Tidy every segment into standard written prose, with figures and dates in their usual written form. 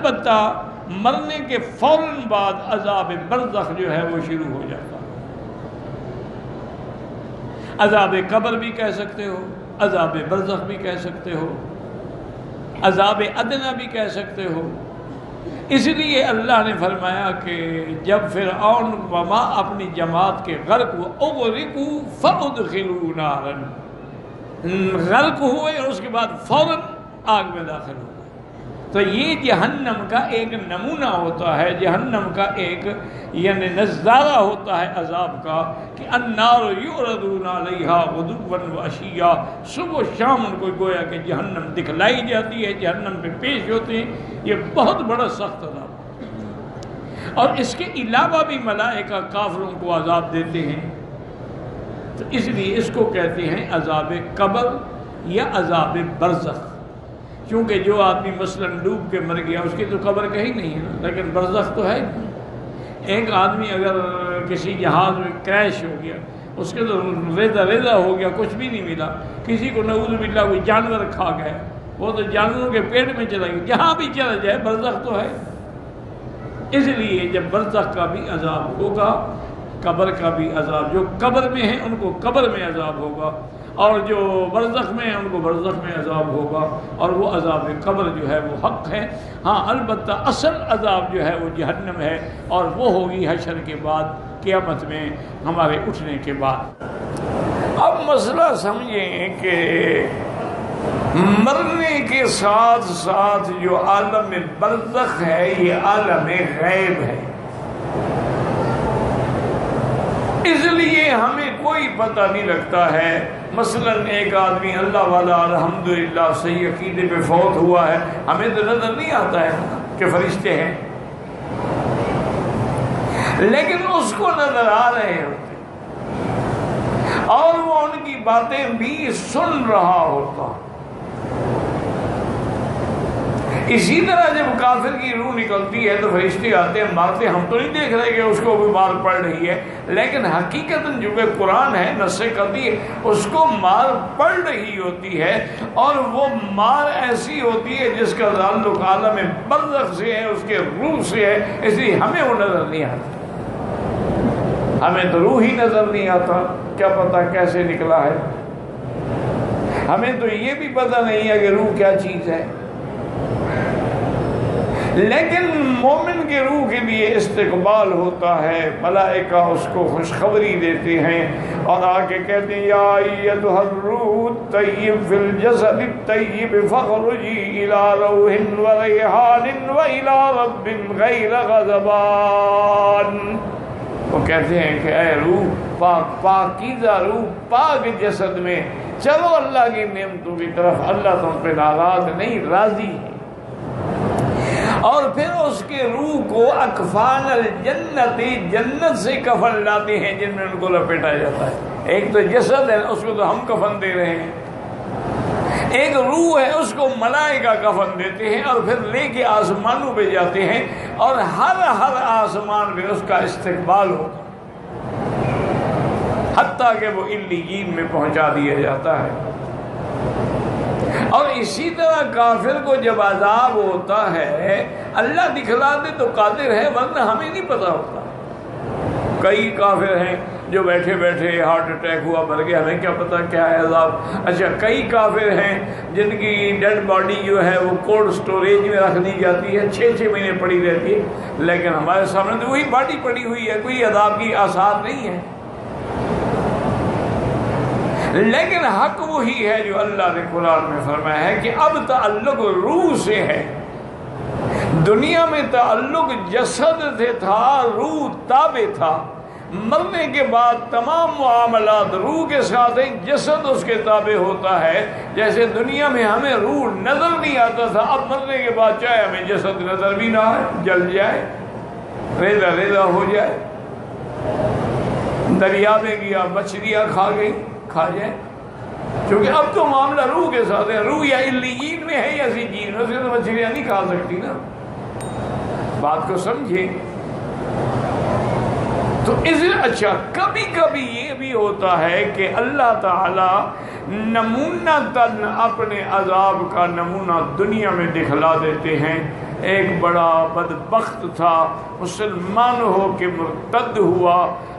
البتہ مرنے کے فوراً بعد عذاب برزخ جو ہے وہ شروع ہو جاتا ہے۔ عذاب قبر بھی کہہ سکتے ہو، عذاب برزخ بھی کہہ سکتے ہو، عذاب ادنیٰ بھی کہہ سکتے ہو۔ اس لیے اللہ نے فرمایا کہ جب فرعون وما اپنی جماعت کے غرق اغرقوا فادخلوا نارا، غرق ہوئے اور اس کے بعد فوراً آگ میں داخل ہوئے۔ تو یہ جہنم کا ایک نمونہ ہوتا ہے، جہنم کا ایک یعنی نظارہ ہوتا ہے عذاب کا کہ النار یعرضون علیہا غدوا وعشیا، صبح و شام ان کو گویا کہ جہنم دکھلائی جاتی ہے، جہنم پہ پیش ہوتے ہیں۔ یہ بہت بڑا سخت عذاب ہے، اور اس کے علاوہ بھی ملائکہ کافروں کو عذاب دیتے ہیں۔ تو اس لیے اس کو کہتے ہیں عذاب قبر یا عذاب برزخ، کیونکہ جو آدمی مثلاً ڈوب کے مر گیا اس کی تو قبر کہیں نہیں ہے نا، لیکن برزخ تو ہے۔ ایک آدمی اگر کسی جہاز میں کریش ہو گیا، اس کے تو ریزہ ہو گیا، کچھ بھی نہیں ملا۔ کسی کو نعوذ باللہ کوئی جانور کھا گیا، وہ تو جانوروں کے پیٹ میں چلا گیا، جہاں بھی چلا جائے برزخ تو ہے۔ اس لیے جب برزخ کا بھی عذاب ہوگا، قبر کا بھی عذاب، جو قبر میں ہیں ان کو قبر میں عذاب ہوگا، اور جو برزخ میں ہیں ان کو برزخ میں عذاب ہوگا، اور وہ عذاب قبر جو ہے وہ حق ہے۔ ہاں البتہ اصل عذاب جو ہے وہ جہنم ہے، اور وہ ہوگی حشر کے بعد، قیامت میں ہمارے اٹھنے کے بعد۔ اب مسئلہ سمجھیں کہ مرنے کے ساتھ ساتھ جو عالم برزخ ہے یہ عالم غیب ہے، اس لیے ہمیں کوئی پتہ نہیں لگتا ہے۔ مثلاً ایک آدمی اللہ والا الحمدللہ صحیح عقیدے پہ فوت ہوا ہے، ہمیں تو نظر نہیں آتا ہے کہ فرشتے ہیں، لیکن اس کو نظر آ رہے ہوتے اور وہ ان کی باتیں بھی سن رہا ہوتا۔ اسی طرح جب کافر کی روح نکلتی ہے تو فرشتے آتے ہیں، مارتے، ہم تو نہیں دیکھ رہے کہ اس کو بھی مار پڑ رہی ہے، لیکن حقیقتاً جو کہ قرآن ہے نص قطعی ہے، اس کو مار پڑ رہی ہوتی ہے، اور وہ مار ایسی ہوتی ہے جس کا تعلق عالم برزخ سے ہے، اس کے روح سے ہے، اس لیے ہمیں وہ نظر نہیں آتا۔ ہمیں تو روح ہی نظر نہیں آتا، کیا پتہ کیسے نکلا ہے۔ ہمیں تو یہ بھی پتہ نہیں ہے کہ روح کیا چیز ہے، لیکن مومن کے روح کے لیے استقبال ہوتا ہے، ملائکہ اس کو خوشخبری دیتے ہیں اور آگے کہتے ہیں یا ایتھا الروح الطیب فی الجسد الطیب فاخرجی الی روح وریحان والی رب غیر غضبان۔ وہ کہتے ہیں کہ اے روح پاکیزہ روح پاک جسد میں چلو اللہ کی نعمتوں کی طرف، اللہ تم پہ ناراض نہیں، راضی ہے۔ اور پھر اس کے روح کو اکفان الجنت، جنت سے کفن لاتے ہیں جن میں ان کو لپیٹا جاتا ہے۔ ایک تو جسد ہے، اس کو تو ہم کفن دے رہے ہیں، ایک روح ہے اس کو ملائکہ کفن دیتے ہیں، اور پھر لے کے آسمانوں پہ جاتے ہیں، اور ہر آسمان پہ اس کا استقبال ہوتا ہے، حتیٰ کہ وہ علیین میں پہنچا دیا جاتا ہے۔ اور اسی طرح کافر کو جب عذاب ہوتا ہے اللہ دکھلا دے تو قادر ہے، ورنہ ہمیں نہیں پتہ ہوتا۔ کئی کافر ہیں جو بیٹھے بیٹھے ہارٹ اٹیک ہوا مر گیا، ہمیں کیا پتہ کیا ہے عذاب۔ اچھا کئی کافر ہیں جن کی ڈیڈ باڈی جو ہے وہ کولڈ سٹوریج میں رکھ دی جاتی ہے، 6 مہینے پڑی رہتی ہے، لیکن ہمارے سامنے تو وہی باڈی پڑی ہوئی ہے، کوئی عذاب کی آثار نہیں ہے۔ لیکن حق وہی ہے جو اللہ نے قرآن میں فرمایا ہے کہ اب تعلق روح سے ہے۔ دنیا میں تعلق جسد سے تھا، روح تابع تھا، مرنے کے بعد تمام معاملات روح کے ساتھ ہیں، جسد اس کے تابع ہوتا ہے۔ جیسے دنیا میں ہمیں روح نظر نہیں آتا تھا، اب مرنے کے بعد چاہے ہمیں جسد نظر بھی نہ آئے، جل جائے، ریزہ ریزہ ہو جائے، دریا میں گیا مچھلیاں کھا گئی، کھا جائے، کیونکہ اب تو معاملہ روح کے ساتھ ہے۔ روح یا علیین میں ہے یا سجین میں، اسے تو مچھلیاں نہیں کھا سکتی نا، بات کو سمجھے۔ تو اس اچھا کبھی کبھی یہ بھی ہوتا ہے کہ اللہ تعالی نمونہ تن اپنے عذاب کا نمونہ دنیا میں دکھلا دیتے ہیں، ایک بڑا بدبخت تھا، مسلمان ہو کے مرتد ہوا،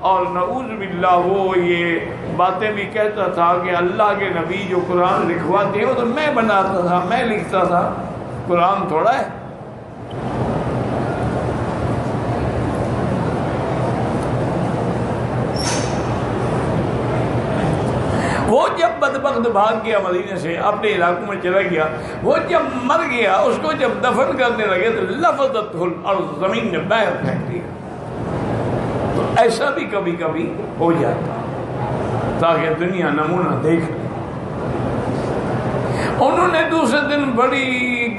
اور نعوذ باللہ وہ یہ باتیں بھی کہتا تھا کہ اللہ کے نبی جو قرآن لکھواتے ہیں وہ تو میں بناتا تھا، میں لکھتا تھا، قرآن تھوڑا ہے۔ وہ جب بدبخت بھاگ گیا مدینے سے، اپنے علاقوں میں چلا گیا، وہ جب مر گیا، اس کو جب دفن کرنے لگے تو لفظتہ الارض، زمین نے باہر پھینک دیا۔ تو ایسا بھی کبھی کبھی ہو جاتا تاکہ دنیا نمونہ دیکھ لے۔ انہوں نے دوسرے دن بڑی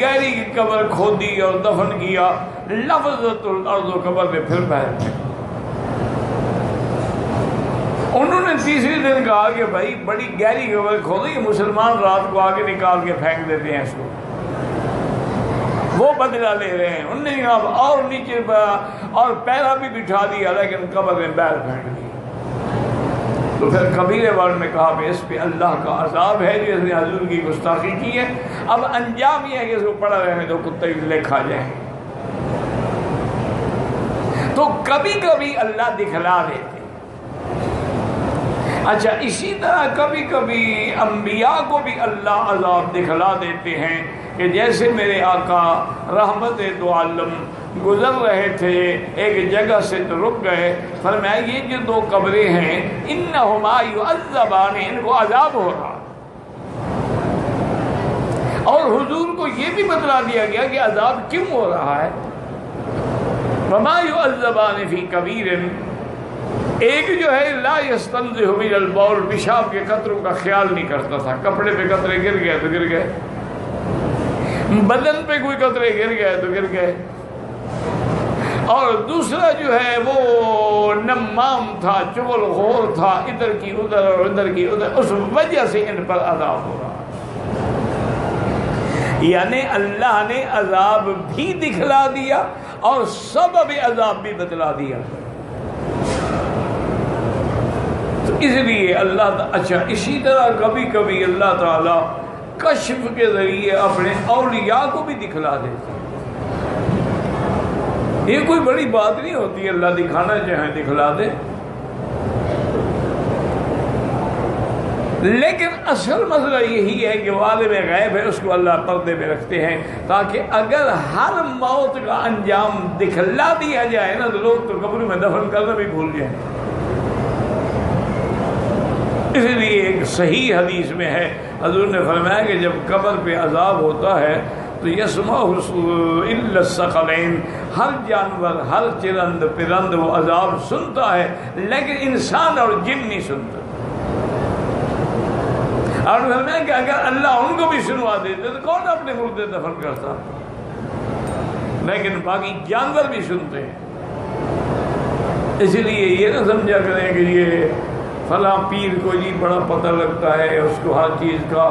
گہری قبر کھودی اور دفن کیا، لفظتہ الارض، قبر میں پھر باہر پھینک۔ انہوں نے تیسری دن کہا کہ بھائی بڑی گہری قبر کھودی، یہ مسلمان رات کو آگے نکال کے پھینک دیتے ہیں اس کو، وہ بدلہ لے رہے ہیں۔ انہوں نے کہا اور نیچے اور پیرا بھی بٹھا دیا، لیکن قبر میں باہر پھینک دیا۔ تو پھر کبیرے والوں نے کہا کہ اس پہ اللہ کا عذاب ہے جو اس نے حضور کی گستاخی کی ہے، اب انجام یہ ہے کہ اس کو پڑا رہنے تو کتے لے کھا جائیں۔ تو کبھی کبھی اللہ دکھلا دیتے۔ اچھا، اسی طرح کبھی کبھی انبیاء کو بھی اللہ عذاب دکھلا دیتے ہیں کہ جیسے میرے آقا رحمت دو عالم گزر رہے تھے ایک جگہ سے تو رک گئے، فرمایا یہ جو دو قبریں ہیں انہما یعذبان، ان کو عذاب ہو رہا، اور حضور کو یہ بھی بتلا دیا گیا کہ عذاب کیوں ہو رہا ہے۔ وما یعذبان فی کبیر، ایک جو ہے لا یستنزہ من البول، پیشاب کے قطروں کا خیال نہیں کرتا تھا، کپڑے پہ قطرے گر گئے تو گر گئے، بدن پہ کوئی قطرے گر گئے تو گر گئے، اور دوسرا جو ہے وہ نمام تھا، چغل خور تھا، ادھر کی ادھر اور ادھر کی ادھر، اس وجہ سے ان پر عذاب ہو رہا۔ یعنی اللہ نے عذاب بھی دکھلا دیا اور سبب عذاب بھی بتلا دیا۔ تو اس لیے اللہ اچھا، اسی طرح کبھی کبھی اللہ تعالیٰ کشف کے ذریعے اپنے اولیاء کو بھی دکھلا دیتے ہیں۔ یہ کوئی بڑی بات نہیں ہوتی، اللہ دکھانا چاہے دکھلا دے، لیکن اصل مسئلہ یہی ہے کہ عالم غیب ہے، اس کو اللہ پردے میں رکھتے ہیں تاکہ اگر ہر موت کا انجام دکھلا دیا جائے نا تو لوگ تو قبر میں دفن کرنا بھی بھول جائیں۔ اس لیے ایک صحیح حدیث میں ہے، حضور نے فرمایا کہ جب قبر پہ عذاب ہوتا ہے تو یسمع الا الثقلین، ہر جانور، ہر چرند پرند وہ عذاب سنتا ہے، لیکن انسان اور جن نہیں سنتا۔ اور فرمایا کہ اگر اللہ ان کو بھی سنوا دیتے تو کون اپنے مردے دفن کرتا، لیکن باقی جانور بھی سنتے ہیں۔ اس لیے یہ نہ سمجھا کریں کہ یہ فلاں پیر کو جی بڑا پتہ لگتا ہے، اس کو ہر چیز کا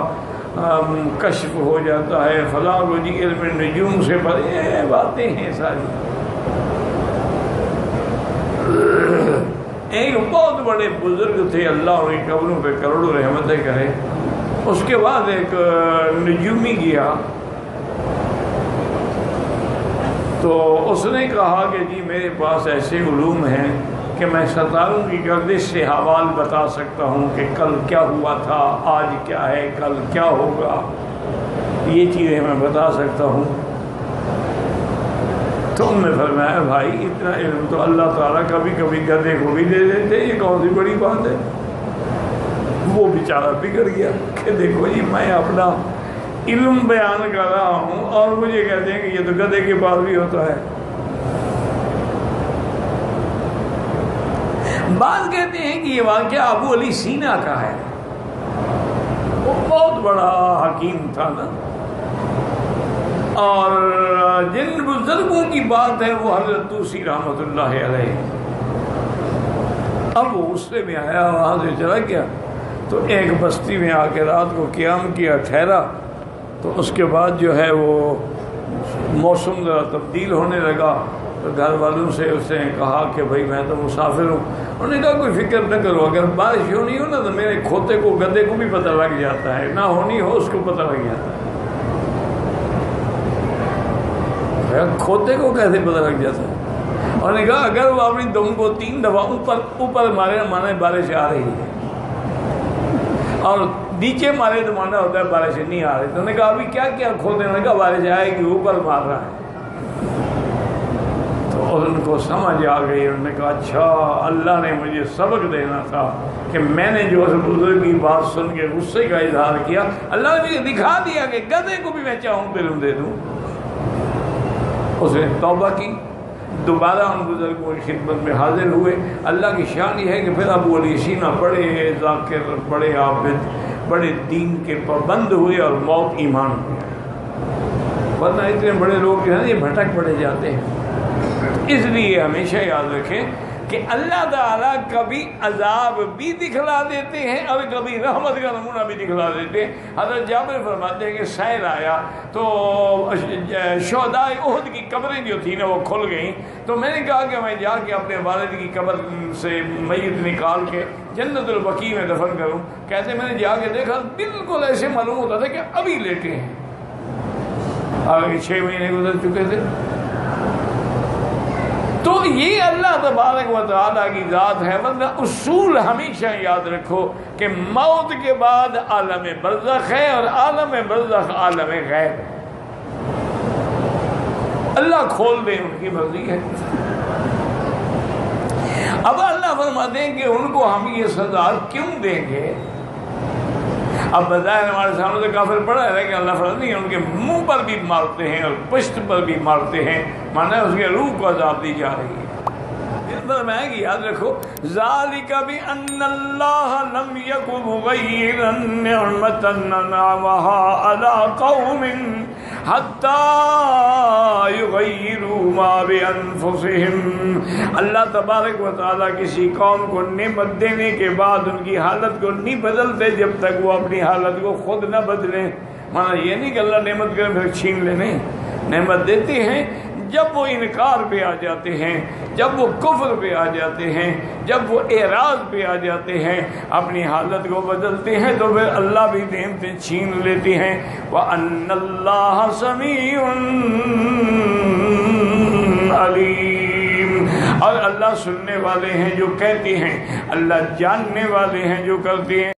کشف ہو جاتا ہے، فلاں کو جی علم نجوم سے بڑے باتیں ہیں ساری۔ ایک بہت بڑے بزرگ تھے، اللہ ان کی قبروں پہ کروڑوں رحمتیں کرے، اس کے بعد ایک نجومی گیا تو اس نے کہا کہ جی میرے پاس ایسے علوم ہیں کہ میں ستاروں کی گردش سے حوال بتا سکتا ہوں کہ کل کیا ہوا تھا، آج کیا ہے، کل کیا ہوگا، یہ چیزیں میں بتا سکتا ہوں۔ تو انہوں نے فرمایا بھائی اتنا علم تو اللہ تعالیٰ کبھی کبھی گدھے کو بھی دے دیتے، یہ کون سی بڑی بات ہے۔ وہ بیچارہ بگڑ گیا کہ دیکھو جی میں اپنا علم بیان کر رہا ہوں اور مجھے کہتے ہیں کہ یہ تو گدھے کے پاس بھی ہوتا ہے۔ بعض کہتے ہیں کہ یہ واقعہ ابو علی سینا کا ہے، وہ بہت بڑا حکیم تھا نا، اور جن بزرگوں کی بات ہے وہ حضرت طوسی رحمۃ اللہ علیہ۔ اب وہ غصے میں آیا، وہاں سے چلا گیا تو ایک بستی میں آ کے رات کو قیام کیا، ٹھہرا، تو اس کے بعد جو ہے وہ موسم ذرا تبدیل ہونے لگا تو گھر والوں سے اس نے کہا کہ بھائی میں تو مسافر ہوں۔ انہوں نے کہا کوئی فکر نہ کرو، اگر بارش ہونی ہو نا تو میرے کھوتے کو گدھے کو بھی پتہ لگ جاتا ہے، نہ ہونی ہو اس کو پتہ لگ جاتا ہے۔ کھوتے کو کیسے پتہ لگ جاتا ہے؟ اور نے کہا اگر وہ اپنی دم کو 3 دفعہ اوپر مارے مانے بارش آ رہی ہے، اور نیچے مارے تو مانا ہوتا ہے بارش نہیں آ رہی. تو نے کہا ابھی کیا کیا کھوتے؟ نے کہا بارش آئے گی، اوپر مار رہا ہے. تو ان کو سمجھ آ گئی. انہوں نے کہا اچھا اللہ نے مجھے سبق دینا تھا کہ میں نے جو اس بزرگ کی بات سن کے غصے کا اظہار کیا، اللہ نے مجھے دکھا دیا کہ گدھے کو بھی میں چاہوں علم دے دوں. اس نے توبہ کی، دوبارہ ان بزرگوں کی خدمت میں حاضر ہوئے. اللہ کی شان یہ ہے کہ پھر ابو علی سینا بڑے ذاکر، بڑے عابد، بڑے دین کے پابند ہوئے اور موت ایمان ہوئے. ورنہ اتنے بڑے لوگ جو ہیں یہ بھٹک پڑے جاتے ہیں. اس لیے ہمیشہ یاد رکھیں کہ اللہ تعالیٰ کبھی عذاب بھی دکھلا دیتے ہیں اور کبھی رحمت کا نمونہ بھی دکھلا دیتے ہیں. حضرت جابر فرماتے ہیں کہ سیل آیا تو شہدائے احد کی قبریں جو تھیں نا وہ کھل گئیں. تو میں نے کہا کہ میں جا کے اپنے والد کی قبر سے میت نکال کے جنت البقیع میں دفن کروں. کہتے میں نے جا کے دیکھا بالکل ایسے معلوم ہوتا تھا کہ ابھی لیٹے ہیں. آگے 6 مہینے گزر چکے تھے. تو یہ اللہ تبارک و تعالیٰ کی ذات ہے. ورنہ اصول ہمیشہ یاد رکھو کہ موت کے بعد عالم برزخ ہے اور عالم برزخ عالم غیب. اللہ کھول دے ان کی مرضی ہے. اب اللہ فرماتے ہیں کہ ان کو ہم یہ سزا کیوں دیں گے؟ اب بظاہر ہمارے سامنے سے کافر پڑا ہے کہ اللہ فرماتے ہیں ان کے منہ پر بھی مارتے ہیں اور پشت پر بھی مارتے ہیں، مانا اس کے روح کو عذاب دی جا رہی ہے. فرمایا کہ یاد رکھو ذالک بان اللہ لم یک مغیرا نعمتا انعمها علی قوم حتی یغیروا ما بانفسہم. اللہ تبارک و تعالیٰ کسی قوم کو نعمت دینے کے بعد ان کی حالت کو نہیں بدلتے جب تک وہ اپنی حالت کو خود نہ بدلیں. مانا یہ نہیں کہ اللہ نعمت کرے پھر چھین لے، نہیں، نعمت دیتے ہیں جب وہ انکار پہ آ جاتے ہیں، جب وہ کفر پہ آ جاتے ہیں، جب وہ اعراض پہ آ جاتے ہیں، اپنی حالت کو بدلتے ہیں تو پھر اللہ بھی نعمتیں چھین لیتے ہیں. وَأَنَّ اللَّهَ سَمِيعٌ عَلِيمٌ. اور اللہ سننے والے ہیں جو کہتے ہیں، اللہ جاننے والے ہیں جو کرتے ہیں.